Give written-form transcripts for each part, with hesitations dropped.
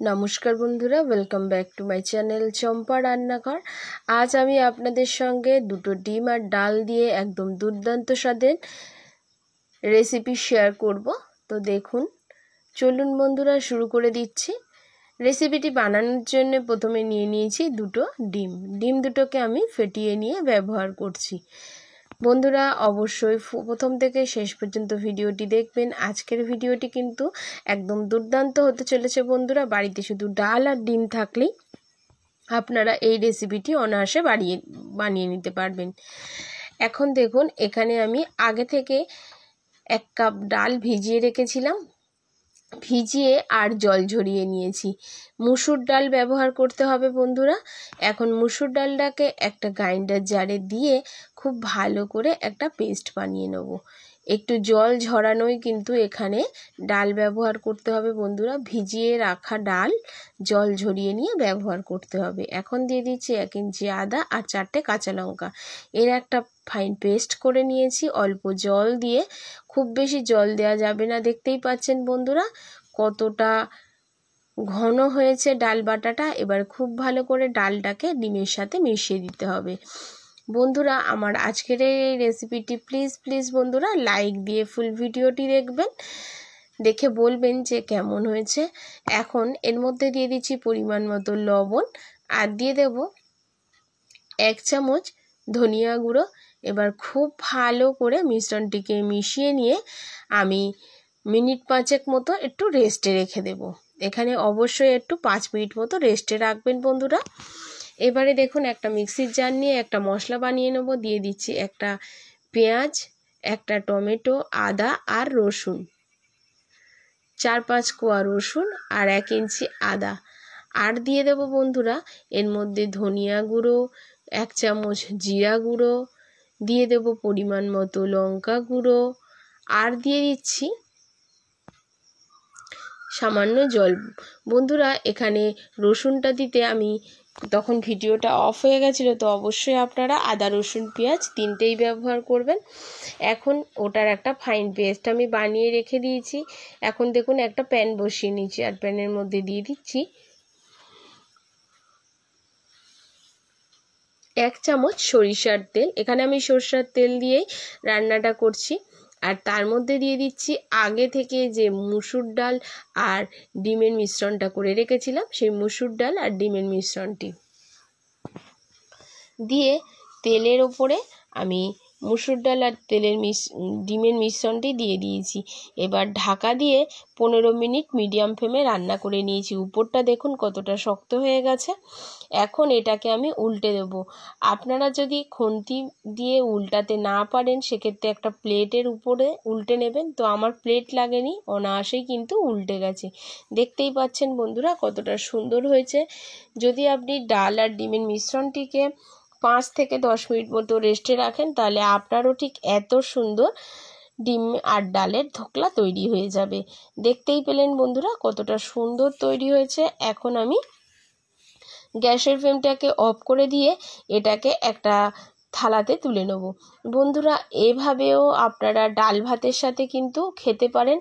নমস্কার বন্ধুরা, welcome back to my channel Champa Rannaghar. আজ আমি আপনাদের সঙ্গে দুটো ডিম আর ডাল দিয়ে একদম দুর্দান্ত স্বাদের রেসিপি শেয়ার করব। তো দেখুন, চলুন বন্ধুরা শুরু করে দিচ্ছি। রেসিপিটি বানানোর জন্য প্রথমে নিয়ে নিয়েছি দুটো ডিম দুটোকে আমি ফেটিয়ে নিয়ে ব্যবহার করছি। বন্ধুরা অবশ্যই প্রথম থেকে শেষ পর্যন্ত ভিডিওটি দেখবেন। আজকের ভিডিওটি কিন্তু একদম দুর্দান্ত হতে চলেছে বন্ধুরা। বাড়িতে শুধু ডাল আর ডিম থাকলেই আপনারা এই রেসিপিটি অনায়াসে বানিয়ে নিতে পারবেন। এখন দেখুন, এখানে আমি আগে থেকে 1 কাপ ডাল ভিজিয়ে রেখেছিলাম, ভিজিয়ে আর জল ঝরিয়ে নিয়েছি। মুসুর ডাল ব্যবহার করতে হবে বন্ধুরা। এখন মুসুর ডালটাকে একটা গ্রাইন্ডার জারে দিয়ে খুব ভালো করে একটা পেস্ট বানিয়ে নেব। একটু জল ঝরানোই কিন্তু এখানে ডাল ব্যবহার করতে হবে বন্ধুরা। ভিজিয়ে রাখা ডাল জল ঝরিয়ে নিয়ে ব্যবহার করতে হবে। এখন দিয়ে দিচ্ছি 1 ইঞ্চি আদা আর 4টে কাঁচা লঙ্কা। এর একটা ফাইন পেস্ট করে নিয়েছি অল্প জল দিয়ে। খুব বেশি জল দেওয়া যাবে না, দেখতেই পাচ্ছেন বন্ধুরা কতটা ঘন হয়েছে ডাল বাটাটা। এবার খুব ভালো করে ডালটাকে ডিমের সাথে মিশিয়ে দিতে হবে। বন্ধুরা আমার আজকের এই রেসিপিটি প্লিজ বন্ধুরা লাইক দিয়ে ফুল ভিডিওটি দেখবেন, দেখে বলবেন যে কেমন হয়েছে। এখন এর মধ্যে দিয়ে দিচ্ছি পরিমাণ মতো লবণ আর দিয়ে দেব 1 চামচ ধনিয়া গুঁড়ো। এবার খুব ভালো করে মিশ্রণটিকে মিশিয়ে নিয়ে আমি মিনিট 5 মতো একটু রেস্টে রেখে দেব। এখানে অবশ্যই একটু 5 মিনিট মতো রেস্টে রাখবেন বন্ধুরা। এবারে দেখুন, একটা মিক্সির জার নিয়ে একটা মশলা বানিয়ে নেব। দিয়ে দিচ্ছি একটা পেঁয়াজ, একটা টমেটো, আদা আর রসুন, 4-5 কোয়া রসুন আর 1 ইঞ্চি আদা। আর দিয়ে দেব বন্ধুরা এর মধ্যে ধনিয়া গুঁড়ো, 1 চামচ জিরা গুঁড়ো, দিয়ে দেব পরিমাণ মতো লঙ্কা গুঁড়ো আর দিয়ে দিচ্ছি সামান্য জল। বন্ধুরা এখানে রসুনটা দিতে আমি তখন ভিডিওটা অফ হয়ে গেছিলো, তো অবশ্যই আপনারা আদা রসুন পেঁয়াজ 3টেই ব্যবহার করবেন। এখন ওটার একটা ফাইন পেস্ট আমি বানিয়ে রেখে দিয়েছি। এখন দেখুন একটা প্যান বসিয়ে নিয়েছি আর প্যানের মধ্যে দিয়ে দিচ্ছি 1 চামচ সরিষার তেল। এখানে আমি সরষার তেল দিয়েই রান্নাটা করছি। আর তার মধ্যে দিয়ে দিচ্ছি আগে থেকে যে মুসুর ডাল আর ডিমের মিশ্রণটা করে রেখেছিলাম, সেই মুসুর ডাল আর ডিমের মিশ্রণটি দিয়ে তেলের ওপরে আমি মুসুর ডাল আর ডিমের মিশ্রণটি দিয়ে দিয়েছি। এবার ঢাকা দিয়ে 15 মিনিট মিডিয়াম ফ্লেমে রান্না করে নিয়েছি। উপরটা দেখুন কতটা শক্ত হয়ে গেছে। এখন এটাকে আমি উল্টে দেব। আপনারা যদি খুন্তি দিয়ে উল্টাতে না পারেন সেক্ষেত্রে একটা প্লেটের উপরে উল্টে নেবেন। তো আমার প্লেট লাগেনি, অনায়াসেই কিন্তু উল্টে গেছে। দেখতেই পাচ্ছেন বন্ধুরা কতটা সুন্দর হয়েছে। যদি আপনি ডাল আর ডিমের মিশ্রণটিকে 5 থেকে 10 মিনিট মতো রেস্টে রাখেন তাহলে আপনারও ঠিক এত সুন্দর ডিম আর ডালের ধোকলা তৈরি হয়ে যাবে। দেখতেই পেলেন বন্ধুরা কতটা সুন্দর তৈরি হয়েছে। এখন আমি গ্যাসের ফ্লেমটাকে অফ করে দিয়ে এটাকে একটা থালাতে তুলে নেব। বন্ধুরা এভাবেও আপনারা ডাল ভাতের সাথে কিন্তু খেতে পারেন,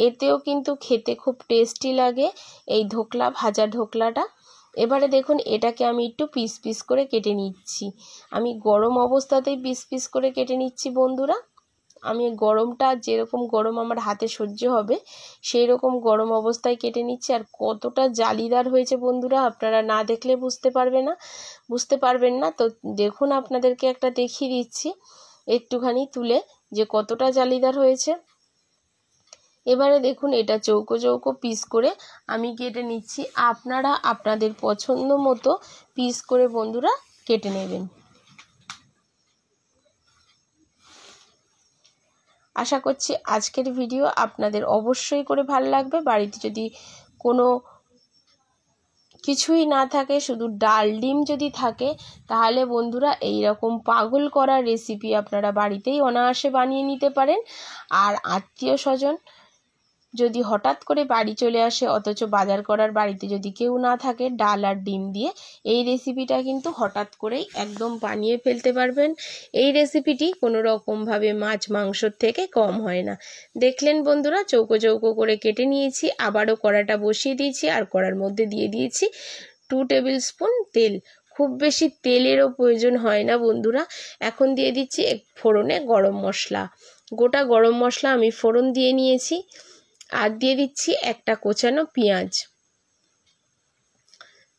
এতেও কিন্তু খেতে খুব টেস্টি লাগে এই ধোকলা, ভাজা ধোকলাটা। এবারে দেখুন এটাকে আমি একটু পিস করে কেটে নিচ্ছি। আমি গরম অবস্থাতেই পিস করে কেটে নিচ্ছি বন্ধুরা। আমি গরমটা যেরকম গরম আমার হাতে সহ্য হবে সেই রকম গরম অবস্থায় কেটে নিচ্ছি। আর কতটা জালিদার হয়েছে বন্ধুরা আপনারা না দেখলে বুঝতে পারবেন না। তো দেখুন আপনাদেরকে একটা দেখিয়ে দিচ্ছি একটুখানি তুলে যে কতটা জালিদার হয়েছে। এবারে দেখুন এটা চৌকো পিস করে আমি কেটে নিচ্ছি। আপনারা আপনাদের পছন্দ মতো পিস করে বন্ধুরা কেটে নেবেন। আশা করছি আজকের ভিডিও আপনাদের অবশ্যই করে ভালো লাগবে। বাড়িতে যদি কোনো কিছুই না থাকে, শুধু ডাল ডিম যদি থাকে, তাহলে বন্ধুরা এই রকম পাগল করা রেসিপি আপনারা বাড়িতেই অনায়াসে বানিয়ে নিতে পারেন। আর আত্মীয় স্বজন যদি হঠাৎ করে বাড়ি চলে আসে অথচ বাজার করার বাড়িতে যদি কেউ না থাকে, ডাল আর ডিম দিয়ে এই রেসিপিটা কিন্তু হঠাৎ করেই একদম বানিয়ে ফেলতে পারবেন। এই রেসিপিটি কোনো রকমভাবে মাছ মাংসর থেকে কম হয় না। দেখলেন বন্ধুরা, চৌকো চৌকো করে কেটে নিয়েছি, আবারও কড়াটা বসিয়ে দিয়েছি আর কড়ার মধ্যে দিয়ে দিয়েছি 2 টেবিল স্পুন তেল। খুব বেশি তেলেরও প্রয়োজন হয় না বন্ধুরা। এখন দিয়ে দিচ্ছি ফোড়নে গরম মশলা, গোটা গরম মশলা আমি ফোড়ন দিয়ে নিয়েছি। আর দিয়ে দিচ্ছি একটা কোচানো পেঁয়াজ।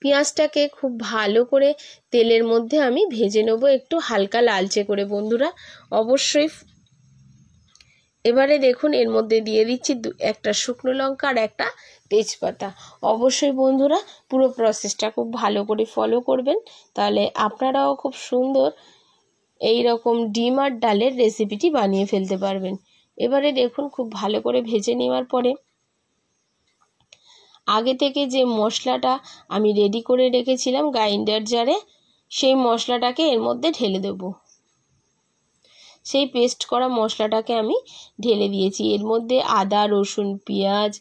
পেঁয়াজটাকে খুব ভালো করে তেলের মধ্যে আমি ভেজে নেব, একটু হালকা লালচে করে বন্ধুরা অবশ্যই। এবারে দেখুন এর মধ্যে দিয়ে দিচ্ছি একটা শুকনো লঙ্কা আর একটা তেজপাতা। অবশ্যই বন্ধুরা পুরো প্রসেসটা খুব ভালো করে ফলো করবেন, তাহলে আপনারাও খুব সুন্দর এই রকম ডিম আর ডালের রেসিপিটি বানিয়ে ফেলতে পারবেন। এবারে দেখুন খুব ভালো করে ভেজে নেওয়ার পরে আগে থেকে যে মশলাটা আমি রেডি করে রেখেছিলাম গ্রাইন্ডার জারে, সেই মশলাটাকে এর মধ্যে ঢেলে দেব। সেই পেস্ট করা মশলাটাকে আমি ঢেলে দিয়েছি। এর মধ্যে আদা, রসুন, পেঁয়াজ,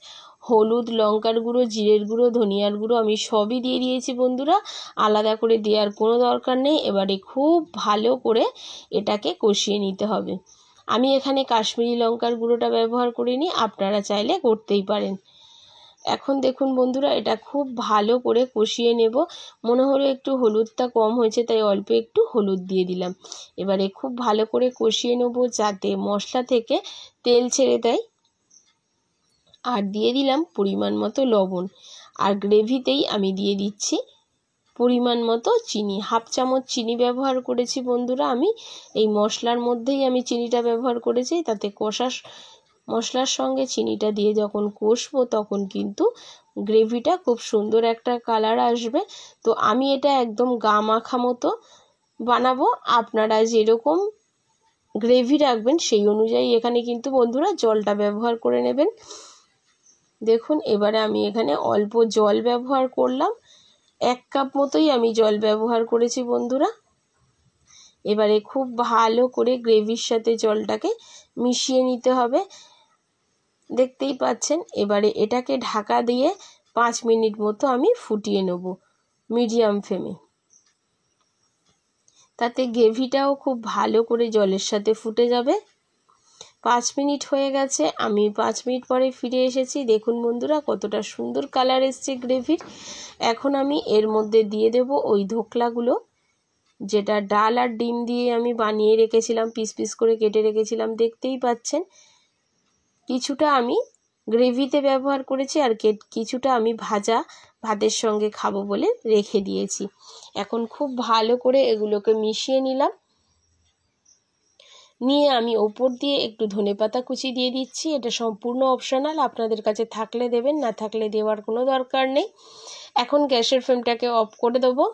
হলুদ, লঙ্কার গুঁড়ো, জিরের গুঁড়ো, ধনিয়ার গুঁড়ো আমি সবই দিয়ে দিয়েছি বন্ধুরা, আলাদা করে দেওয়ার কোনো দরকার নেই। এবারে খুব ভালো করে এটাকে কষিয়ে নিতে হবে। আমি এখানে কাশ্মীরি লঙ্কার গুঁড়োটা ব্যবহার করিনি, আপনারা চাইলে করতেই পারেন। এখন দেখুন বন্ধুরা এটা খুব ভালো করে কষিয়ে নেব। মনে হলো একটু হলুদটা কম হয়েছে, তাই অল্প একটু হলুদ দিয়ে দিলাম। এবারে খুব ভালো করে কষিয়ে নেব যাতে মশলা থেকে তেল ছেড়ে দেয়। আর দিয়ে দিলাম পরিমাণ মতো লবণ। আর গ্রেভিতেই আমি দিয়ে দিচ্ছি পরিমাণ মতো চিনি, 1/2 চামচ চিনি ব্যবহার করেছি বন্ধুরা। আমি এই মশলার মধ্যেই আমি চিনিটা ব্যবহার করেছি, তাতে মশলার সঙ্গে চিনিটা দিয়ে যখন কষবো তখন কিন্তু গ্রেভিটা খুব সুন্দর একটা কালার আসবে। তো আমি এটা একদম গা মাখা মতো বানাবো। আপনারা যেরকম গ্রেভি রাখবেন সেই অনুযায়ী এখানে কিন্তু বন্ধুরা জলটা ব্যবহার করে নেবেন। দেখুন এবারে আমি এখানে অল্প জল ব্যবহার করলাম, 1 কাপ মতোই আমি জল ব্যবহার করেছি বন্ধুরা। এবারে খুব ভালো করে গ্রেভির সাথে জলটাকে মিশিয়ে নিতে হবে, দেখতেই পাচ্ছেন। এবারে এটাকে ঢাকা দিয়ে 5 মিনিট মতো আমি ফুটিয়ে নেব মিডিয়াম ফ্লেমে, তাতে গ্রেভিটাও খুব ভালো করে জলের সাথে ফুটে যাবে। 5 মিনিট হয়ে গেছে, আমি 5 মিনিট পরে ফিরে এসেছি। দেখুন বন্ধুরা কতটা সুন্দর কালার এসছে গ্রেভির। এখন আমি এর মধ্যে দিয়ে দেব ওই ধোকলাগুলো, যেটা ডাল আর ডিম দিয়ে আমি বানিয়ে রেখেছিলাম, পিস পিস করে কেটে রেখেছিলাম, দেখতেই পাচ্ছেন। কিছুটা আমি গ্রেভিতে ব্যবহার করেছি আর কিছুটা আমি ভাজা ভাতের সঙ্গে খাবো বলে রেখে দিয়েছি। এখন খুব ভালো করে এগুলোকে মিশিয়ে নিলাম, নিয়ে আমি ওপর দিয়ে একটু ধনেপাতা কুচি দিয়ে দিচ্ছি। এটা সম্পূর্ণ অপশনাল, আপনাদের কাছে থাকলে দেবেন, না থাকলে দেওয়ার কোনো দরকার নেই। এখন গ্যাসের ফ্লেমটাকে অফ করে দেবো।